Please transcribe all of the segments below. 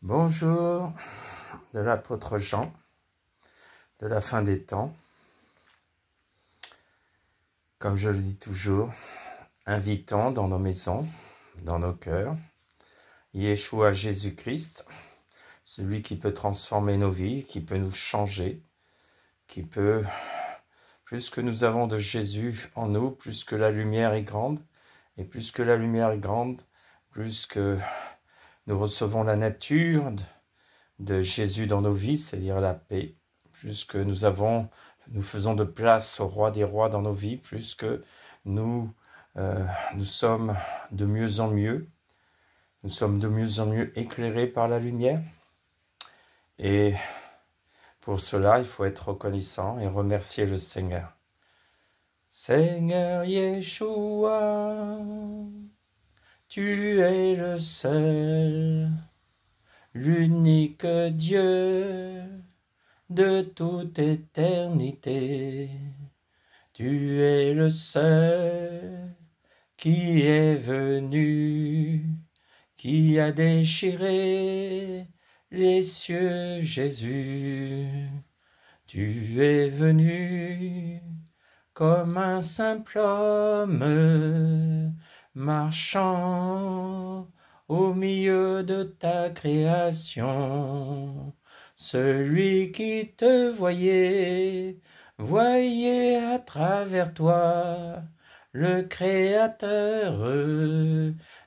Bonjour de l'apôtre Jean, de la fin des temps. Comme je le dis toujours, invitons dans nos maisons, dans nos cœurs, Yeshua Jésus-Christ, celui qui peut transformer nos vies, qui peut nous changer, qui peut, plus que nous avons de Jésus en nous, plus que la lumière est grande, et plus que la lumière est grande, plus que nous recevons la nature de Jésus dans nos vies, c'est-à-dire la paix, plus que nous faisons de place au roi des rois dans nos vies, plus que nous sommes de mieux en mieux, éclairés par la lumière. Et pour cela, il faut être reconnaissant et remercier le Seigneur. Seigneur Yeshua, tu es le seul, l'unique Dieu de toute éternité. Tu es le seul qui est venu, qui a déchiré les cieux, Jésus. Tu es venu comme un simple homme, marchant au milieu de ta création. Celui qui te voyait à travers toi le Créateur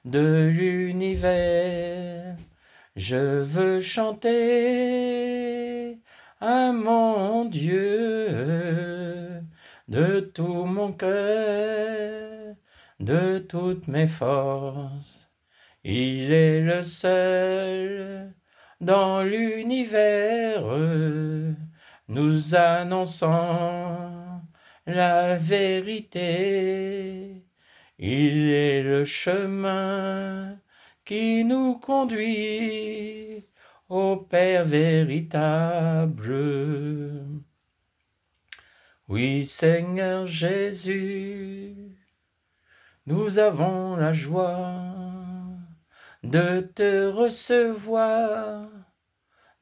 de l'univers. Je veux chanter à mon Dieu de tout mon cœur, de toutes mes forces. Il est le seul dans l'univers, nous annonçant la vérité. Il est le chemin qui nous conduit au Père véritable. Oui, Seigneur Jésus, nous avons la joie de te recevoir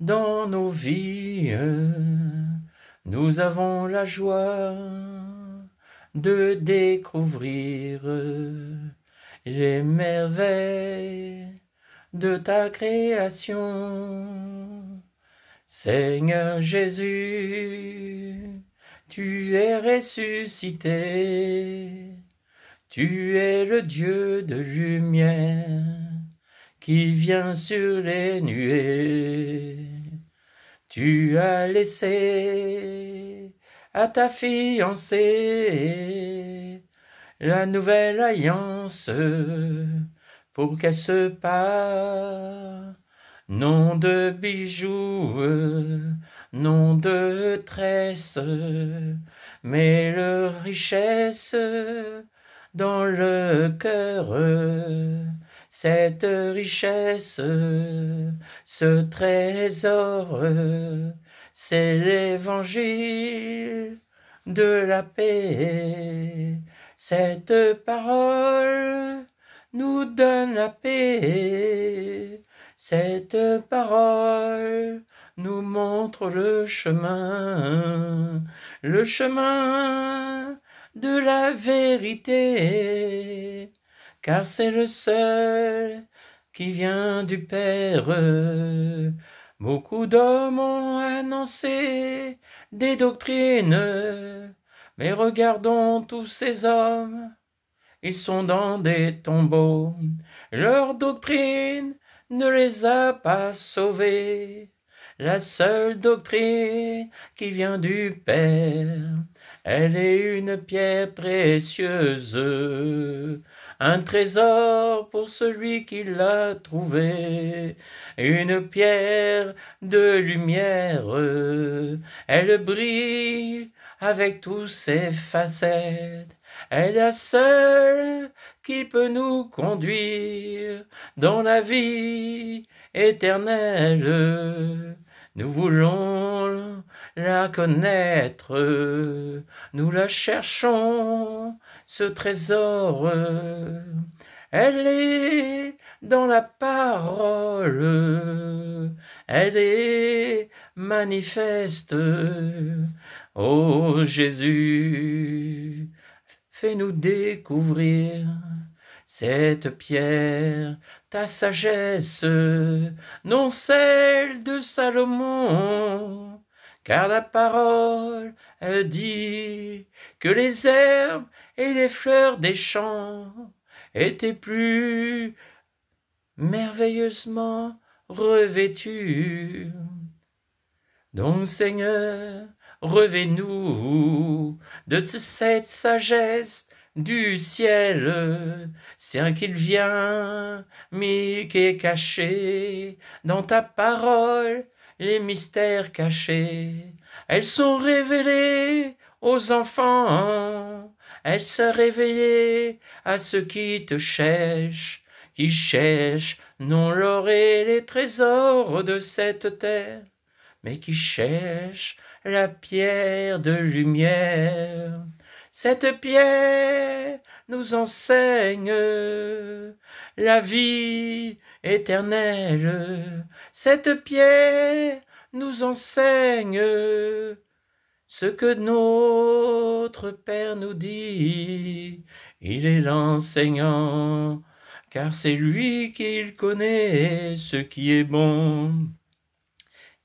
dans nos vies. Nous avons la joie de découvrir les merveilles de ta création. Seigneur Jésus, tu es ressuscité, tu es le Dieu de lumière qui vient sur les nuées. Tu as laissé à ta fiancée la nouvelle alliance pour qu'elle se passe. Non de bijoux, non de tresses, mais le richesse dans le cœur. Cette richesse, ce trésor, c'est l'évangile de la paix. Cette parole nous donne la paix. Cette parole nous montre le chemin de la vérité. Car c'est le seul qui vient du Père. Beaucoup d'hommes ont annoncé des doctrines, mais regardons tous ces hommes, ils sont dans des tombeaux. Leur doctrine ne les a pas sauvés. La seule doctrine qui vient du Père, elle est une pierre précieuse, un trésor pour celui qui l'a trouvé, une pierre de lumière, elle brille avec tous ses facettes, elle est la seule qui peut nous conduire dans la vie éternelle. Nous voulons la connaître, nous la cherchons, ce trésor. Elle est dans la parole, elle est manifeste. Ô Jésus, fais-nous découvrir cette pierre, ta sagesse, non celle de Salomon, car la parole, elle dit que les herbes et les fleurs des champs étaient plus merveilleusement revêtues. Donc Seigneur, revêt-nous de cette sagesse du ciel, c'est qu'il vient, mais qui est caché dans ta parole, les mystères cachés. Elles sont révélées aux enfants, elles sont révélées à ceux qui te cherchent, qui cherchent non l'or et les trésors de cette terre, mais qui cherchent la pierre de lumière. Cette pierre nous enseigne la vie éternelle. Cette pierre nous enseigne ce que notre Père nous dit. Il est l'enseignant, car c'est lui qui connaît ce qui est bon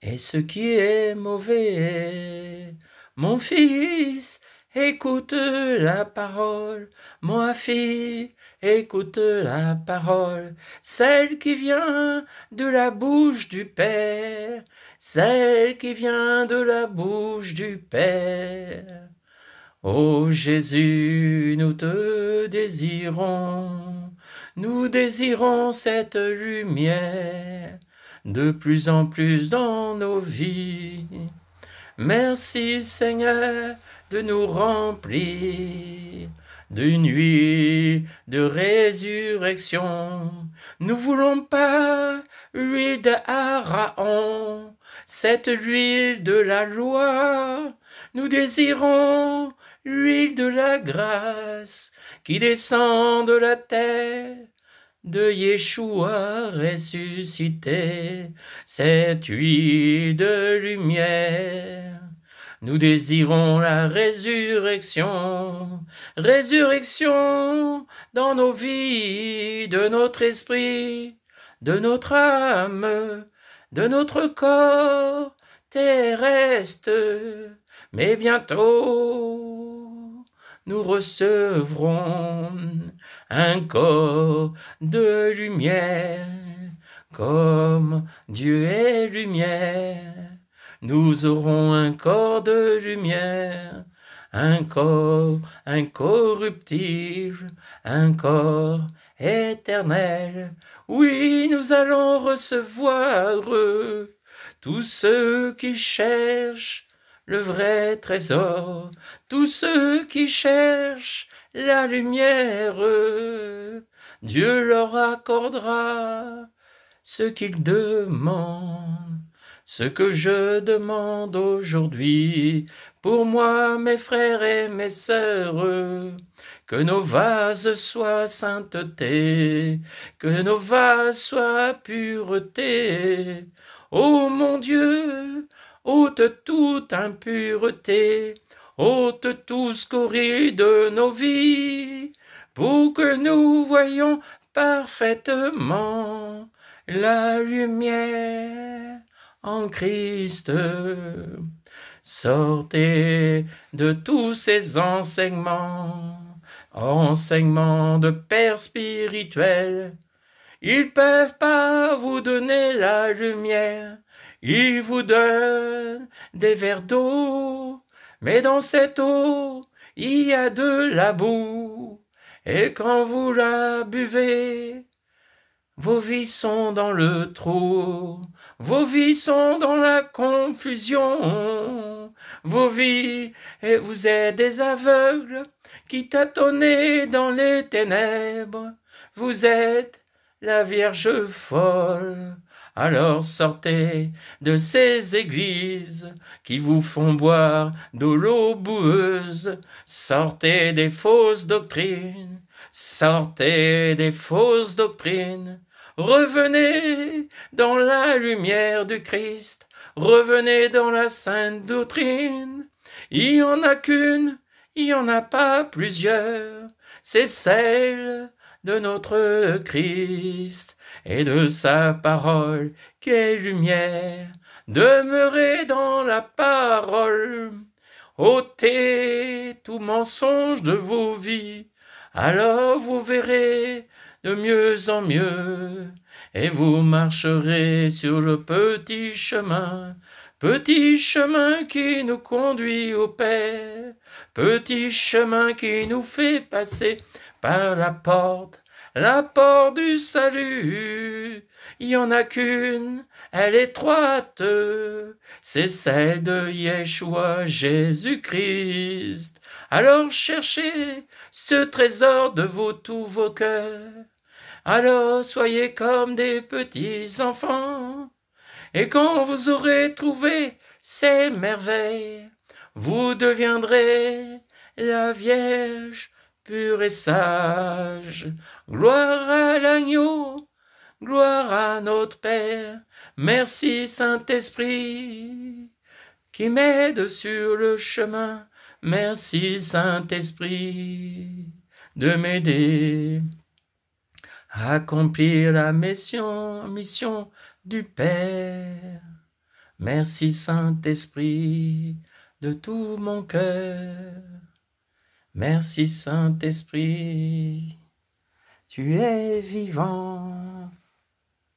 et ce qui est mauvais. Mon fils, écoute la parole, ma fille, écoute la parole, celle qui vient de la bouche du Père, celle qui vient de la bouche du Père. Ô Jésus, nous te désirons, nous désirons cette lumière de plus en plus dans nos vies. Merci Seigneur de nous remplir d'une huile de résurrection. Nous voulons pas l'huile d'Aaron, cette huile de la loi. Nous désirons l'huile de la grâce qui descend de la terre, de Yeshua ressuscité, cette huile de lumière. Nous désirons la résurrection, résurrection dans nos vies, de notre esprit, de notre âme, de notre corps terrestre. Mais bientôt, nous recevrons un corps de lumière, comme Dieu est lumière. Nous aurons un corps de lumière, un corps incorruptible, un corps éternel. Oui, nous allons recevoir tous ceux qui cherchent le vrai trésor, tous ceux qui cherchent la lumière. Dieu leur accordera ce qu'ils demandent. Ce que je demande aujourd'hui, pour moi, mes frères et mes sœurs, que nos vases soient sainteté, que nos vases soient pureté. Ô mon Dieu, ôte toute impureté, ôte tout scorie de nos vies, pour que nous voyions parfaitement la lumière en Christ. Sortez de tous ces enseignements, enseignements de pères spirituels. Ils peuvent pas vous donner la lumière, ils vous donnent des verres d'eau, mais dans cette eau, il y a de la boue, et quand vous la buvez, vos vies sont dans le trou, vos vies sont dans la confusion, vos vies, et vous êtes des aveugles qui tâtonnez dans les ténèbres, vous êtes la Vierge folle. Alors sortez de ces églises qui vous font boire de l'eau boueuse, sortez des fausses doctrines, Sortez des fausses doctrines, revenez dans la lumière du Christ, revenez dans la sainte doctrine. Il n'y en a qu'une, il n'y en a pas plusieurs, c'est celle de notre Christ et de sa parole qui est lumière. Demeurez dans la parole, ôtez tout mensonge de vos vies, alors vous verrez de mieux en mieux, et vous marcherez sur le petit chemin qui nous conduit au Père, petit chemin qui nous fait passer par la porte du salut. Il n'y en a qu'une, elle est étroite, c'est celle de Yeshua Jésus-Christ. Alors cherchez ce trésor de tous vos cœurs. Alors soyez comme des petits enfants. Et quand vous aurez trouvé ces merveilles, vous deviendrez la Vierge pure et sage. Gloire à l'agneau, gloire à notre Père. Merci Saint-Esprit qui m'aide sur le chemin. Merci Saint-Esprit de m'aider à accomplir la mission du Père. Merci Saint-Esprit de tout mon cœur. Merci Saint-Esprit, tu es vivant.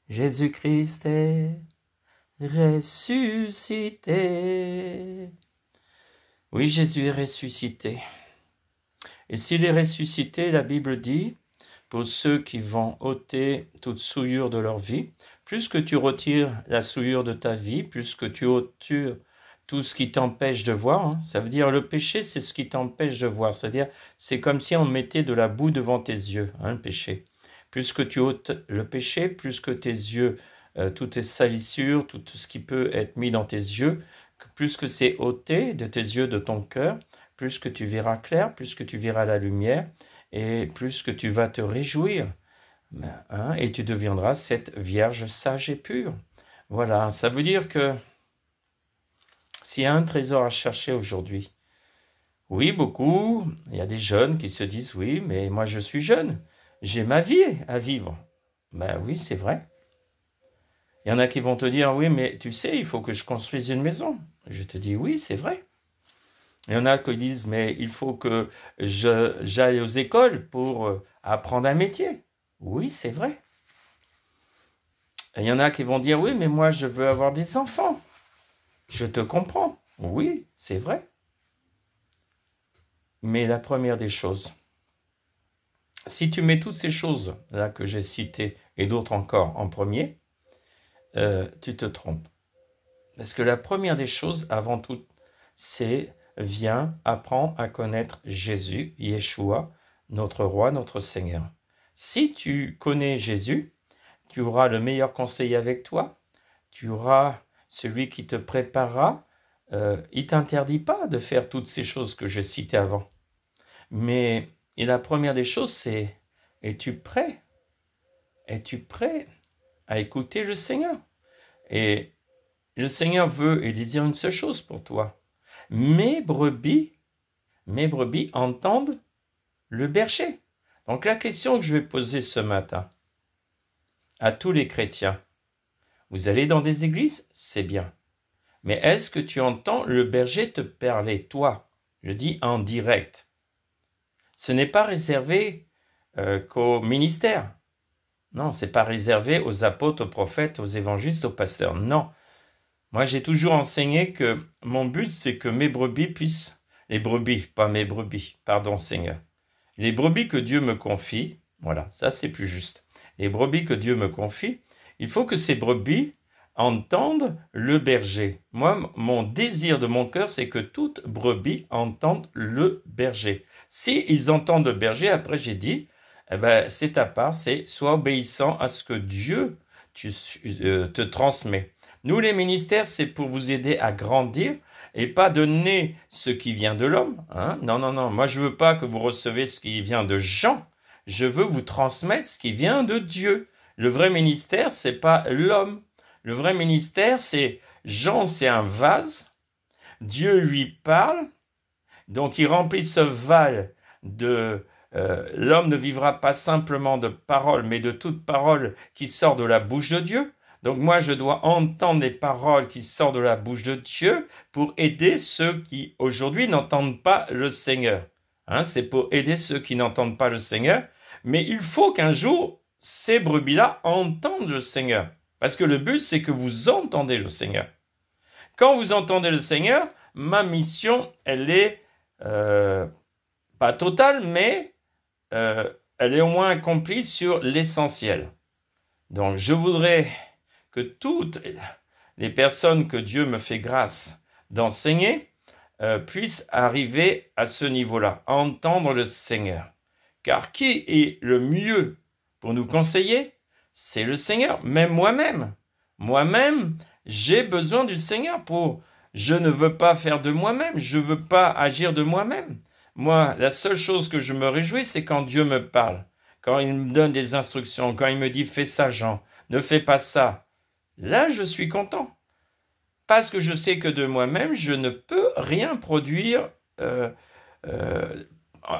Jésus-Christ est ressuscité. Oui, Jésus est ressuscité. Et s'il est ressuscité, la Bible dit, pour ceux qui vont ôter toute souillure de leur vie, plus que tu retires la souillure de ta vie, plus que tu ôtes tout ce qui t'empêche de voir, ça veut dire le péché, c'est ce qui t'empêche de voir, c'est-à-dire c'est comme si on mettait de la boue devant tes yeux, le péché. Plus que tu ôtes le péché, plus que tes yeux, toutes tes salissures, tout ce qui peut être mis dans tes yeux, plus que c'est ôté de tes yeux, de ton cœur, plus que tu verras clair, plus que tu verras la lumière, et plus que tu vas te réjouir, et tu deviendras cette Vierge sage et pure. Voilà, ça veut dire que s'il y a un trésor à chercher aujourd'hui, oui, beaucoup, il y a des jeunes qui se disent, oui, mais moi je suis jeune, j'ai ma vie à vivre. Ben oui, c'est vrai. Il y en a qui vont te dire, oui, mais tu sais, il faut que je construise une maison. Je te dis, oui, c'est vrai. Il y en a qui disent, mais il faut que j'aille aux écoles pour apprendre un métier. Oui, c'est vrai. Et il y en a qui vont dire, oui, mais moi, je veux avoir des enfants. Je te comprends. Oui, c'est vrai. Mais la première des choses, si tu mets toutes ces choses-là que j'ai citées et d'autres encore en premier, tu te trompes. Parce que la première des choses, avant tout, c'est viens, apprends à connaître Jésus, Yeshua, notre roi, notre Seigneur. Si tu connais Jésus, tu auras le meilleur conseiller avec toi, tu auras celui qui te préparera. Il ne t'interdit pas de faire toutes ces choses que j'ai citées avant. Mais la première des choses, c'est es-tu prêt? Es-tu prêt à écouter le Seigneur? Et le Seigneur veut et désire une seule chose pour toi. Mes brebis entendent le berger. Donc la question que je vais poser ce matin à tous les chrétiens, vous allez dans des églises, c'est bien. Mais est-ce que tu entends le berger te parler, toi? Je dis en direct. Ce n'est pas réservé qu'aux ministères. Non, ce n'est pas réservé aux apôtres, aux prophètes, aux évangélistes, aux pasteurs. Non. Moi, j'ai toujours enseigné que mon but, c'est que mes brebis puissent... Les brebis, pas mes brebis, pardon Seigneur. Les brebis que Dieu me confie, voilà, ça c'est plus juste. Les brebis que Dieu me confie, il faut que ces brebis entendent le berger. Moi, mon désir de mon cœur, c'est que toute brebis entende le berger. Si ils entendent le berger, après j'ai dit, c'est ta part, c'est sois obéissant à ce que Dieu te transmet. Nous, les ministères, c'est pour vous aider à grandir et pas donner ce qui vient de l'homme. Non. Moi, je veux pas que vous recevez ce qui vient de Jean. je veux vous transmettre ce qui vient de Dieu. Le vrai ministère, c'est pas l'homme. Le vrai ministère, c'est Jean, c'est un vase. Dieu lui parle, donc il remplit ce vase de l'homme ne vivra pas simplement de paroles, mais de toute parole qui sort de la bouche de Dieu. Donc moi, je dois entendre les paroles qui sortent de la bouche de Dieu pour aider ceux qui aujourd'hui n'entendent pas le Seigneur. Hein, c'est pour aider ceux qui n'entendent pas le Seigneur. Mais il faut qu'un jour, ces brebis-là entendent le Seigneur. Parce que le but, c'est que vous entendez le Seigneur. Quand vous entendez le Seigneur, ma mission, elle est pas totale, mais elle est au moins accomplie sur l'essentiel. Donc, je voudrais que toutes les personnes que Dieu me fait grâce d'enseigner puissent arriver à ce niveau-là, à entendre le Seigneur. Car qui est le mieux pour nous conseiller? C'est le Seigneur, même moi-même. Moi-même, j'ai besoin du Seigneur pour... Je ne veux pas faire de moi-même, je ne veux pas agir de moi-même. Moi, la seule chose que je me réjouis, c'est quand Dieu me parle, quand il me donne des instructions, quand il me dit « fais ça, Jean, ne fais pas ça ». Là, je suis content. Parce que je sais que de moi-même, je ne peux rien produire.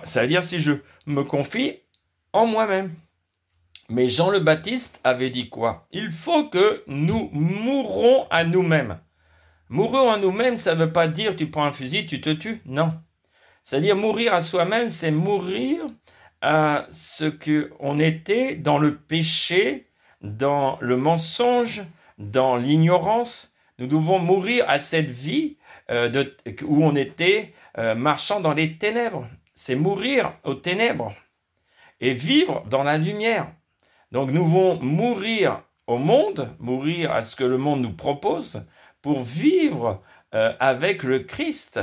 C'est-à-dire si je me confie en moi-même. Mais Jean le Baptiste avait dit quoi? Il faut que nous mourrons à nous-mêmes. Mourir à nous-mêmes, ça ne veut pas dire tu prends un fusil, tu te tues. Non. C'est-à-dire mourir à soi-même, c'est mourir à ce qu'on était dans le péché, dans le mensonge, dans l'ignorance. Nous devons mourir à cette vie où on était marchant dans les ténèbres. C'est mourir aux ténèbres et vivre dans la lumière. Donc nous devons mourir au monde, mourir à ce que le monde nous propose pour vivre avec le Christ.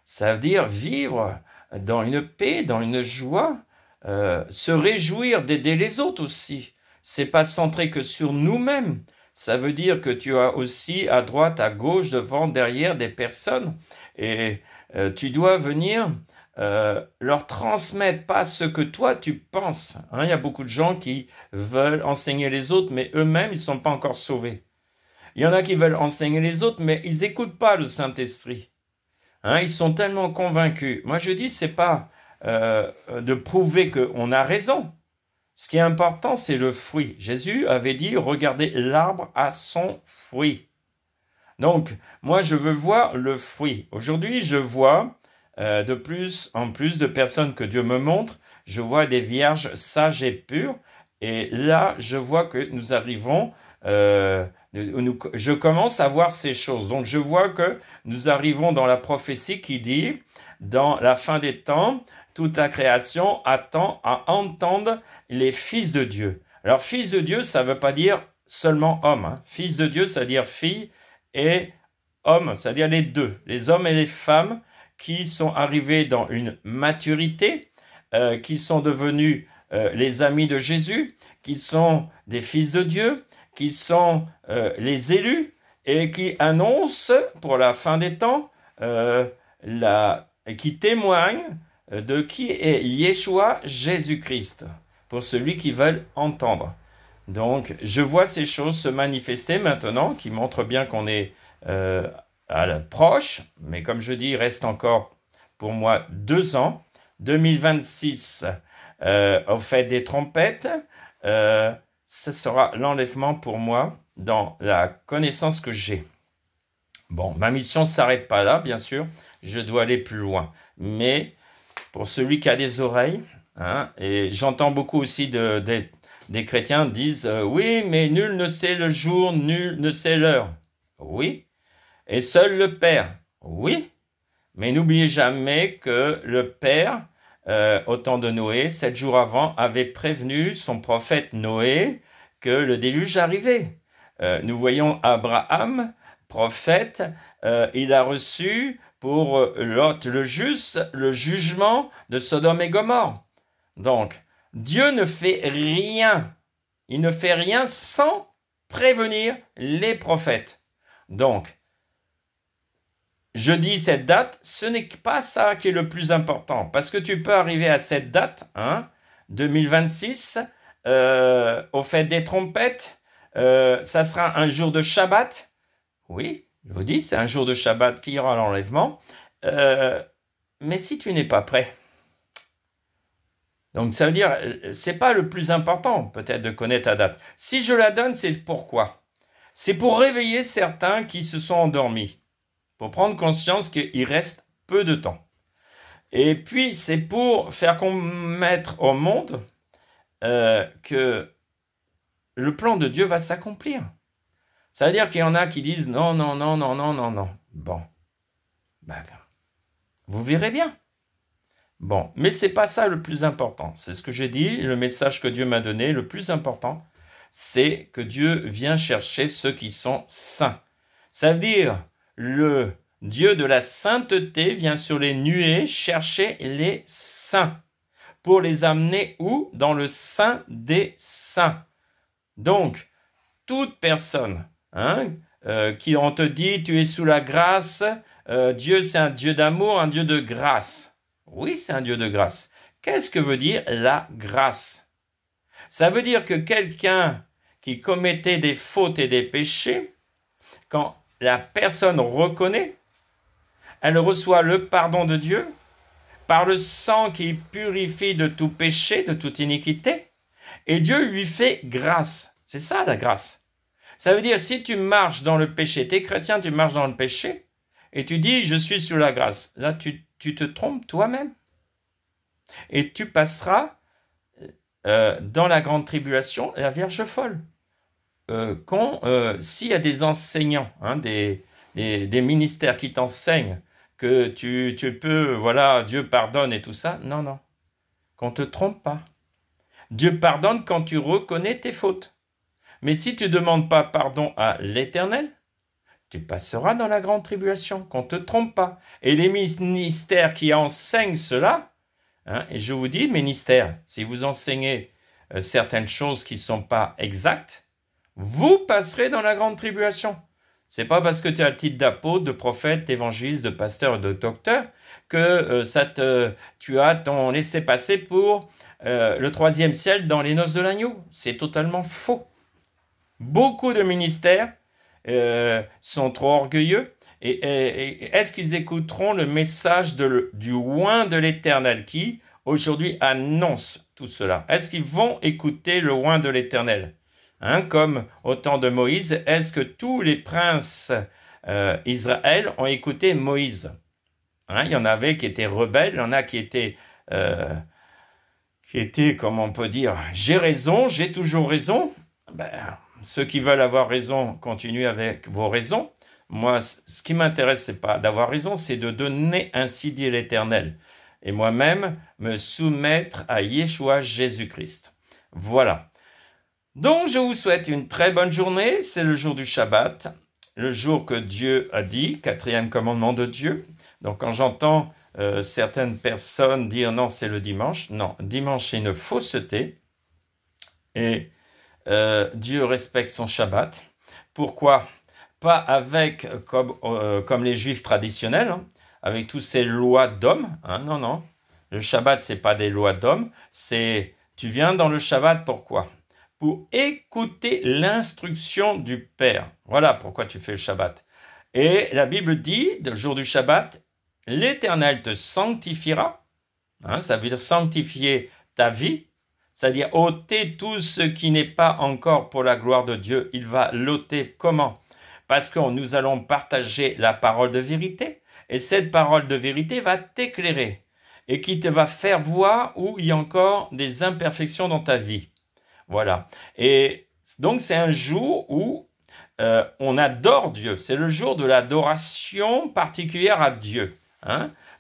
Ça veut dire vivre dans une paix, dans une joie, se réjouir d'aider les autres aussi. C'est pas centré que sur nous-mêmes. Ça veut dire que tu as aussi à droite, à gauche, devant, derrière des personnes et tu dois venir leur transmettre pas ce que toi tu penses. Hein, il y a beaucoup de gens qui veulent enseigner les autres, mais eux-mêmes ils sont pas encore sauvés. Il y en a qui veulent enseigner les autres, mais ils écoutent pas le Saint-Esprit. Hein, ils sont tellement convaincus. Moi je dis c'est pas de prouver qu'on a raison. Ce qui est important, c'est le fruit. Jésus avait dit, regardez l'arbre à son fruit. Donc, moi, je veux voir le fruit. Aujourd'hui, je vois de plus en plus de personnes que Dieu me montre. Je vois des vierges sages et pures. Et là, je vois que nous arrivons, je commence à voir ces choses. Donc, je vois que nous arrivons dans la prophétie qui dit, dans la fin des temps, toute la création attend à entendre les fils de Dieu. Alors, fils de Dieu, ça ne veut pas dire seulement homme. Hein. Fils de Dieu, ça veut dire fille et homme, c'est-à-dire les deux, les hommes et les femmes qui sont arrivés dans une maturité, qui sont devenus les amis de Jésus, qui sont des fils de Dieu, qui sont les élus et qui annoncent pour la fin des temps, qui témoignent de qui est Yeshua Jésus-Christ, pour celui qui veulent entendre. Donc, je vois ces choses se manifester maintenant, qui montrent bien qu'on est à la proche, mais comme je dis, il reste encore pour moi 2 ans. 2026, au fait des trompettes, ce sera l'enlèvement pour moi dans la connaissance que j'ai. Bon, ma mission ne s'arrête pas là, bien sûr, je dois aller plus loin. Mais pour celui qui a des oreilles, hein, et j'entends beaucoup aussi des chrétiens disent oui, mais nul ne sait le jour, nul ne sait l'heure. Oui. Et seul le Père. Oui. Mais n'oubliez jamais que le Père, au temps de Noé, 7 jours avant, avait prévenu son prophète Noé que le déluge arrivait. Nous voyons Abraham, prophète, il a reçu pour Lot le juste le jugement de Sodome et Gomorrhe. Donc, Dieu ne fait rien. Il ne fait rien sans prévenir les prophètes. Donc, je dis cette date, ce n'est pas ça qui est le plus important. Parce que tu peux arriver à cette date, hein, 2026, au fait des trompettes, ça sera un jour de Shabbat. Oui, je vous dis, c'est un jour de Shabbat qui ira à l'enlèvement. Mais si tu n'es pas prêt, donc ça veut dire, c'est pas le plus important peut-être de connaître la date. Si je la donne, c'est pourquoi? C'est pour réveiller certains qui se sont endormis, pour prendre conscience qu'il reste peu de temps. Et puis c'est pour faire connaître au monde que le plan de Dieu va s'accomplir. Ça veut dire qu'il y en a qui disent non, non, non, non, non, non, non. Bon, ben, vous verrez bien. Bon, mais c'est pas ça le plus important. C'est ce que j'ai dit, le message que Dieu m'a donné, le plus important, c'est que Dieu vient chercher ceux qui sont saints. Ça veut dire, le Dieu de la sainteté vient sur les nuées chercher les saints pour les amener où? Dans le saint des saints. Donc, toute personne qui on te dit tu es sous la grâce, Dieu c'est un Dieu d'amour, un Dieu de grâce. Oui, c'est un Dieu de grâce. Qu'est-ce que veut dire la grâce? Ça veut dire que quelqu'un qui commettait des fautes et des péchés, quand la personne reconnaît, elle reçoit le pardon de Dieu par le sang qui purifie de tout péché, de toute iniquité, et Dieu lui fait grâce. C'est ça la grâce. Ça veut dire si tu marches dans le péché, tu es chrétien, tu marches dans le péché, et tu dis je suis sous la grâce. Là, tu te trompes toi-même. Et tu passeras dans la grande tribulation la Vierge folle. S'il y a des enseignants, des ministères qui t'enseignent que tu peux, voilà, Dieu pardonne et tout ça, non, non. Qu'on ne te trompe pas. Dieu pardonne quand tu reconnais tes fautes. Mais si tu ne demandes pas pardon à l'Éternel, tu passeras dans la grande tribulation, qu'on ne te trompe pas. Et les ministères qui enseignent cela, et je vous dis, ministères, si vous enseignez certaines choses qui ne sont pas exactes, vous passerez dans la grande tribulation. C'est pas parce que tu as le titre d'apôtre, de prophète, d'évangéliste, de pasteur, de docteur, que tu as ton laissez-passer pour le 3e ciel dans les noces de l'agneau. C'est totalement faux. Beaucoup de ministères sont trop orgueilleux. Et est-ce qu'ils écouteront le message du oint de l'Éternel qui, aujourd'hui, annonce tout cela? Est-ce qu'ils vont écouter le oint de l'Éternel? Comme au temps de Moïse, est-ce que tous les princes Israël ont écouté Moïse? Il y en avait qui étaient rebelles, il y en a qui étaient, comment on peut dire, j'ai raison, j'ai toujours raison. Ceux qui veulent avoir raison, continuez avec vos raisons. Moi, ce qui m'intéresse, c'est pas d'avoir raison, c'est de donner ainsi dit l'Éternel. Et moi-même, me soumettre à Yeshua Jésus-Christ. Voilà. Donc, je vous souhaite une très bonne journée. C'est le jour du Shabbat, le jour que Dieu a dit, 4e commandement de Dieu. Donc, quand j'entends certaines personnes dire non, c'est le dimanche. Non, dimanche, c'est une fausseté. Et Dieu respecte son Shabbat. Pourquoi? Pas avec, comme les Juifs traditionnels, avec toutes ces lois d'hommes. Non, non. Le Shabbat, c'est pas des lois d'hommes. Tu viens dans le Shabbat, pourquoi? Pour écouter l'instruction du Père. Voilà pourquoi tu fais le Shabbat. Et la Bible dit, le jour du Shabbat, l'Éternel te sanctifiera. Ça veut dire sanctifier ta vie. C'est-à-dire ôter tout ce qui n'est pas encore pour la gloire de Dieu. Il va l'ôter comment? Parce que nous allons partager la parole de vérité. Et cette parole de vérité va t'éclairer. Et qui te va faire voir où il y a encore des imperfections dans ta vie. Voilà. Et donc c'est un jour où on adore Dieu. C'est le jour de l'adoration particulière à Dieu.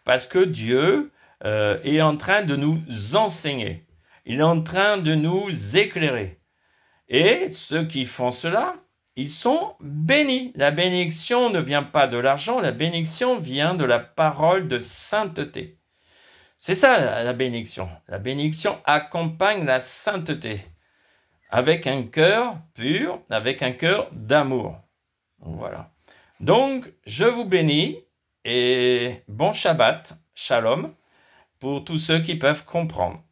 Parce que Dieu est en train de nous enseigner. Il est en train de nous éclairer. Et ceux qui font cela, ils sont bénis. La bénédiction ne vient pas de l'argent, la bénédiction vient de la parole de sainteté. C'est ça la bénédiction. La bénédiction accompagne la sainteté. Avec un cœur pur, avec un cœur d'amour. Voilà. Donc, je vous bénis et bon Shabbat, Shalom, pour tous ceux qui peuvent comprendre.